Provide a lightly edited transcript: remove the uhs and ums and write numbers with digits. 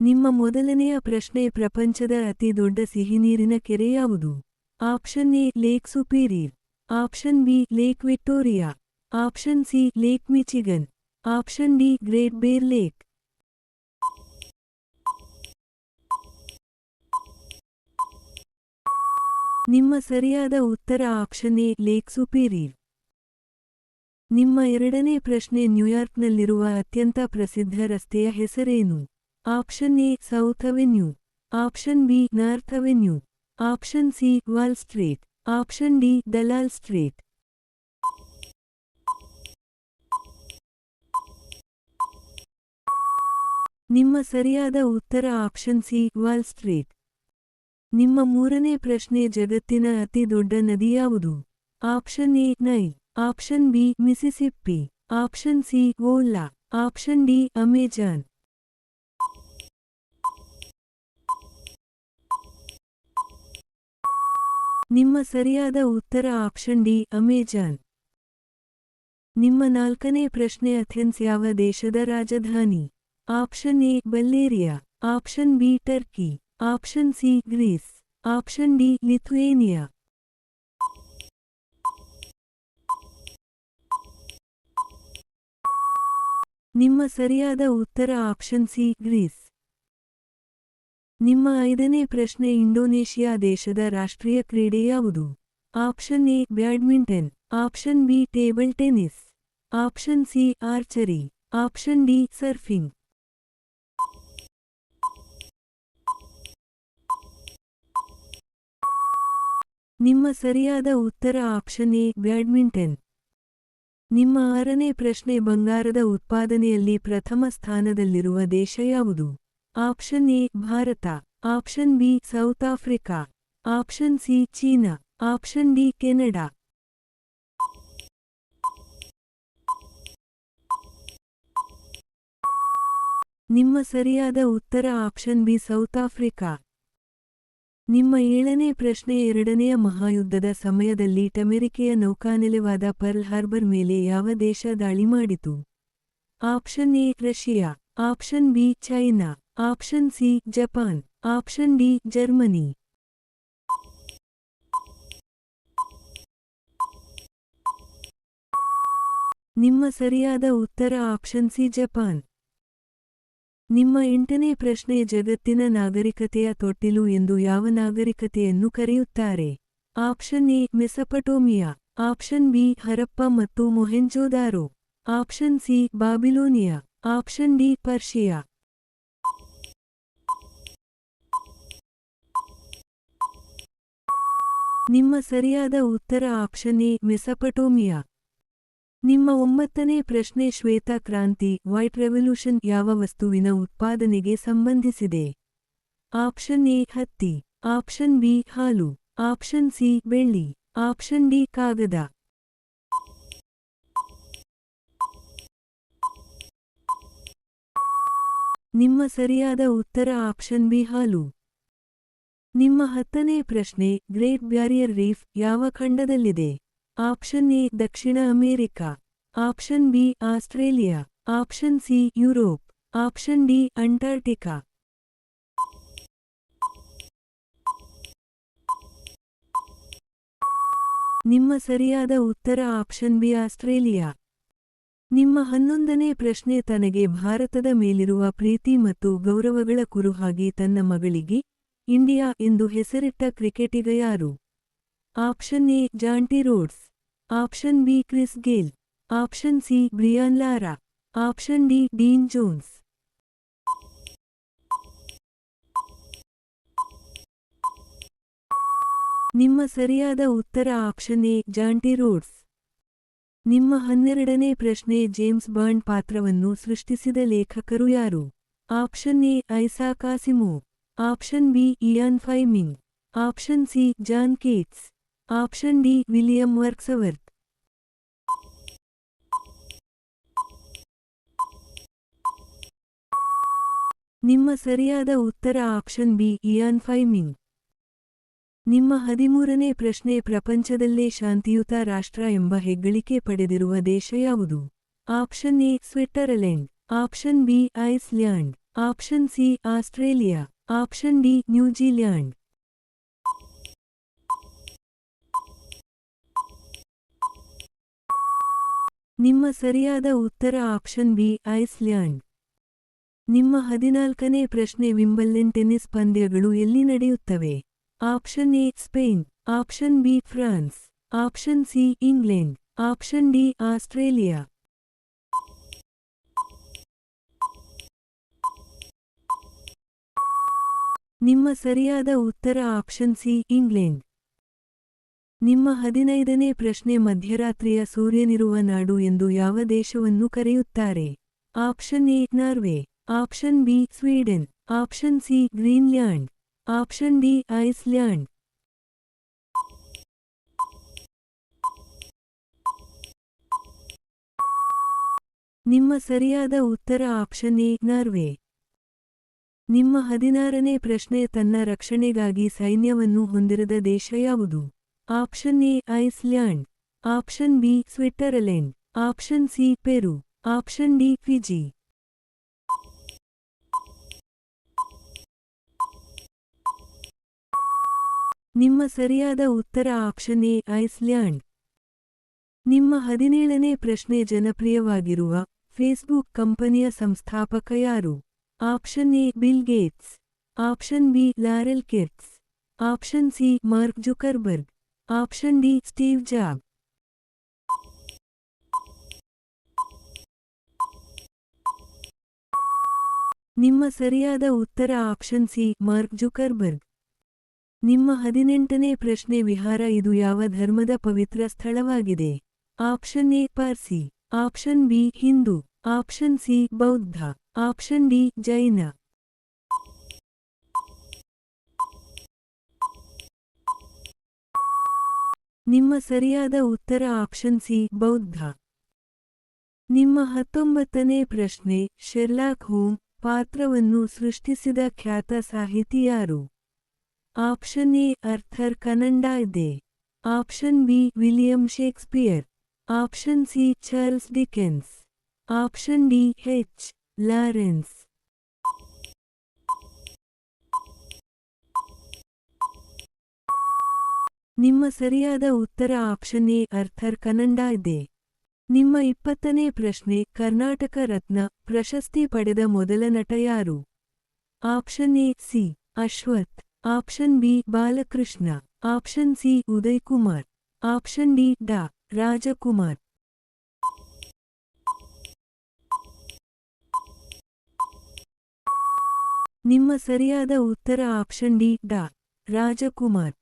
ನಿಮ್ಮ ಮೊದಲನೆಯ ಪ್ರಶ್ನೆ ಪ್ರಪಂಚದ ಅತಿ ದೊಡ್ಡ ಸಿಹಿನೀರಿನ ಕೆರೆ ಯಾವುದು? Option A lake superior, option B lake Victoria, option C lake Michigan, option D great ಬೇರ್ ಲೇಕ್. ನಿಮ್ಮ ಸರಿಯಾದ ಉತ್ತರ ಆಪ್ಷನ್ ಎ ಲೇಕ್ ಸುಪೀರಿಯರ್. ನಿಮ್ಮ ಎರಡನೇ ಪ್ರಶ್ನೆ ನ್ಯೂಯಾರ್ಕ್ನಲ್ಲಿರುವ ಅತ್ಯಂತ ಪ್ರಸಿದ್ಧ ರಸ್ತೆಯ ಹೆಸರೇನು? Option A south avenue, option B north avenue, option C wall street, option D Dalal street. ನಿಮ್ಮ ಸರಿಯಾದ ಉತ್ತರ ಆಪ್ಷನ್ ಸಿ ವಾಲ್ ಸ್ಟ್ರೀಟ್. ನಿಮ್ಮ ಮೂರನೇ ಪ್ರಶ್ನೆ ಜಗತ್ತಿನ ಅತಿ ದೊಡ್ಡ ನದಿ ಯಾವುದು? Option A Nile, option B Mississippi, option C Volga, option D Amazon. ನಿಮ್ಮ ಸರಿಯಾದ ಉತ್ತರ ಆಪ್ಷನ್ ಡಿ ಅಮೆಜಾನ್. ನಿಮ್ಮ ನಾಲ್ಕನೇ ಪ್ರಶ್ನೆ ಅಥೆನ್ಸ್ ಯಾವ ದೇಶದ ರಾಜಧಾನಿ? Option A Bulgaria, option B Turkey, option C Greece, option D Lithuania. ನಿಮ್ಮ ಸರಿಯಾದ ಉತ್ತರ ಆಪ್ಷನ್ ಸಿ ಗ್ರೀಸ್. ನಿಮ್ಮ ಐದನೇ ಪ್ರಶ್ನೆ ಇಂಡೋನೇಷಿಯಾ ದೇಶದ ರಾಷ್ಟ್ರೀಯ ಕ್ರೀಡೆ ಯಾವುದು? Option A badminton, option B table tennis, option C archery, option D surfing. ನಿಮ್ಮ ಸರಿಯಾದ ಉತ್ತರ ಆಪ್ಷನ್ ಎ ಬ್ಯಾಡ್ಮಿಂಟನ್. ನಿಮ್ಮ ಆರನೇ ಪ್ರಶ್ನೆ ಬಂಗಾರದ ಉತ್ಪಾದನೆಯಲ್ಲಿ ಪ್ರಥಮ ಸ್ಥಾನದಲ್ಲಿರುವ ದೇಶ ಯಾವುದು? Option A Bharat, option B south Africa, option C China, option D Canada. ನಿಮ್ಮ ಸರಿಯಾದ ಉತ್ತರ ಆಪ್ಷನ್ ಬಿ ಸೌತ್ ಆಫ್ರಿಕಾ. ನಿಮ್ಮ ಏಳನೇ ಪ್ರಶ್ನೆ ಎರಡನೆಯ ಮಹಾಯುದ್ಧದ ಸಮಯದಲ್ಲಿ ಅಮೆರಿಕೆಯ ನೌಕಾನೆಲೆವಾದ ಪರ್ಲ್ ಹಾರ್ಬರ್ ಮೇಲೆ ಯಾವ ದೇಶ ದಾಳಿ ಮಾಡಿತು? Option A Russia, option B China, option C Japan, option D Germany. ನಿಮ್ಮ ಸರಿಯಾದ ಉತ್ತರ ಆಪ್ಷನ್ ಸಿ ಜಪಾನ್. ನಿಮ್ಮ ಎಂಟನೇ ಪ್ರಶ್ನೆ ಜಗತ್ತಿನ ನಾಗರಿಕತೆಯ ತೊಟ್ಟಿಲು ಎಂದು ಯಾವ ನಾಗರಿಕತೆಯನ್ನು ಕರೆಯುತ್ತಾರೆ? Option A Mesopotamia, option B Harappa ಮತ್ತು Mohenjodaro, option C Babylonia, option D Persia. ನಿಮ್ಮ ಸರಿಯಾದ ಉತ್ತರ ಆಪ್ಷನ್ ಎ ಮೆಸೊಪಟೋಮಿಯಾ. ನಿಮ್ಮ ಒಂಬತ್ತನೇ ಪ್ರಶ್ನೆ ಶ್ವೇತ ಕ್ರಾಂತಿ ವೈಟ್ ರೆವಲ್ಯೂಷನ್ ಯಾವ ವಸ್ತುವಿನ ಉತ್ಪಾದನೆಗೆ ಸಂಬಂಧಿಸಿದೆ? ಆಪ್ಷನ್ ಎ ಹತ್ತಿ, ಆಪ್ಷನ್ ಬಿ ಹಾಲು, ಆಪ್ಷನ್ ಸಿ ಬೆಳ್ಳಿ, ಆಪ್ಷನ್ ಡಿ ಕಾಗದ. ನಿಮ್ಮ ಸರಿಯಾದ ಉತ್ತರ ಆಪ್ಷನ್ ಬಿ ಹಾಲು. ನಿಮ್ಮ ಹತ್ತನೇ ಪ್ರಶ್ನೆ ಗ್ರೇಟ್ ಬ್ಯಾರಿಯರ್ ರೀಫ್ ಯಾವ ಖಂಡದಲ್ಲಿದೆ? Option A Dakshina America, option B Australia, option C Europe, option D Antarctica. ನಿಮ್ಮ ಸರಿಯಾದ ಉತ್ತರ ಆಪ್ಷನ್ ಬಿ ಆಸ್ಟ್ರೇಲಿಯಾ. ನಿಮ್ಮ 11ನೇ ಪ್ರಶ್ನೆ ತನಗೆ ಭಾರತದ ಮೇಲಿರುವ ಪ್ರೀತಿ ಮತ್ತು ಗೌರವಗಳ ಕುರುಹಾಗಿ ತನ್ನ ಮಗಳಿಗೆ ಇಂಡಿಯಾ ಎಂದು ಹೆಸರಿಟ್ಟ ಕ್ರಿಕೆಟಿಗ ಯಾರು? Option A Jonty Rhodes, option B Chris Gayle, option C Brian Lara, option D Dean Jones. ನಿಮ್ಮ ಸರಿಯಾದ ಉತ್ತರ ಆಪ್ಷನ್ ಎ ಜಾಂಟಿ ರೋಡ್ಸ್. ನಿಮ್ಮ 12ನೇ ಪ್ರಶ್ನೆ ಜೇಮ್ಸ್ ಬಾಂಡ್ ಪಾತ್ರವನ್ನು ಸೃಷ್ಟಿಸಿದ ಲೇಖಕರು ಯಾರು? Option A Isaac Asimov, option B Ian Fleming, option C John Keats, option D William Wordsworth. ನಿಮ್ಮ ಸರಿಯಾದ ಉತ್ತರ ಆಪ್ಷನ್ ಬಿ ಇಯಾನ್ ಫೈಮಿಂಗ್. ನಿಮ್ಮ 13ನೇ ಪ್ರಶ್ನೆ ಪ್ರಪಂಚದಲ್ಲೇ ಶಾಂತಿಯುತ ರಾಷ್ಟ್ರ ಎಂಬ ಹೆಗ್ಗಳಿಕೆ ಪಡೆದಿರುವ ದೇಶ ಯಾವುದು? Option A Switzerland, option B Iceland, option C Australia. Option D New Zealand. ನಿಮ್ಮ ಸರಿಯಾದ ಉತ್ತರ ಆಪ್ಷನ್ ಬಿ ಐಸ್ಲ್ಯಾಂಡ್. ನಿಮ್ಮ 14ನೇ ಪ್ರಶ್ನೆ ವಿಂಬಲ್ಡನ್ ಟೆನ್ನಿಸ್ ಪಂದ್ಯಗಳು ಎಲ್ಲಿ ನಡೆಯುತ್ತವೆ? Option A Spain. Option B France. Option C England. Option D Australia. ನಿಮ್ಮ ಸರಿಯಾದ ಉತ್ತರ ಆಪ್ಷನ್ ಸಿ ಇಂಗ್ಲೆಂಡ್. ನಿಮ್ಮ 15ನೇ ಪ್ರಶ್ನೆ ಮಧ್ಯರಾತ್ರಿಯ ಸೂರ್ಯನಿರುವ ನಾಡು ಎಂದು ಯಾವ ದೇಶವನ್ನು ಕರೆಯುತ್ತಾರೆ? Option A Norway. Option B Sweden. Option C Greenland. Option D Iceland. ನಿಮ್ಮ ಸರಿಯಾದ ಉತ್ತರ ಆಪ್ಷನ್ ಎ ನಾರ್ವೆ. ನಿಮ್ಮ 16ನೇ ಪ್ರಶ್ನೆ ತನ್ನ ರಕ್ಷಣೆಗಾಗಿ ಸೈನ್ಯವನ್ನು ಹೊಂದಿರದ ದೇಶ ಯಾವುದು? Option A Iceland. Option B Switzerland. Option C Peru. Option D Fiji. ನಿಮ್ಮ ಸರಿಯಾದ ಉತ್ತರ ಆಪ್ಷನ್ ಎ ಐಸ್ಲ್ಯಾಂಡ್. ನಿಮ್ಮ 17ನೇ ಪ್ರಶ್ನೆ ಜನಪ್ರಿಯವಾಗಿರುವ ಫೇಸ್ಬುಕ್ ಕಂಪನಿಯ ಸಂಸ್ಥಾಪಕ ಯಾರು? Option A Bill Gates. Option B Laurel Kirks. Option C Mark Zuckerberg. Option D Steve Job. ನಿಮ್ಮ ಸರಿಯಾದ ಉತ್ತರ ಆಪ್ಷನ್ ಸಿ ಮಾರ್ಕ್ ಜುಕರ್ಬರ್ಗ್. ನಿಮ್ಮ 18ನೇ ಪ್ರಶ್ನೆ ವಿಹಾರ ಇದು ಯಾವ ಧರ್ಮದ ಪವಿತ್ರ ಸ್ಥಳವಾಗಿದೆ? Option A Parsi. Option B Hindu. Option C ಬೌದ್ಧ. ಆಪ್ಷನ್ ಡಿ ಜೈನ. ನಿಮ್ಮ ಸರಿಯಾದ ಉತ್ತರ ಆಪ್ಷನ್ ಸಿ ಬೌದ್ಧ. ನಿಮ್ಮ 19ನೇ ಪ್ರಶ್ನೆ ಶೆರ್ಲಾಕ್ ಹೋಮ್ ಪಾತ್ರವನ್ನು ಸೃಷ್ಟಿಸಿದ ಖ್ಯಾತ ಸಾಹಿತಿ ಯಾರು? Option A Arthur Conan Doyle. Option B William Shakespeare. Option C Charles Dickens. Option D H. Lawrence. ನಿಮ್ಮ ಸರಿಯಾದ ಉತ್ತರ option A Arthur Conan Doyle. ನಿಮ್ಮ 20ನೇ ಪ್ರಶ್ನೆ ಕರ್ನಾಟಕ ರತ್ನ ಪ್ರಶಸ್ತಿ ಪಡೆದ ಮೊದಲ ನಟ ಯಾರು? Option A C Ashwath. Option B Balakrishna. Option C Uday Kumar. Option D ಡಾ ರಾಜಕುಮಾರ್. ನಿಮ್ಮ ಸರಿಯಾದ ಉತ್ತರ ಆಪ್ಷನ್ ಡಿ ಡಾ ರಾಜಕುಮಾರ್.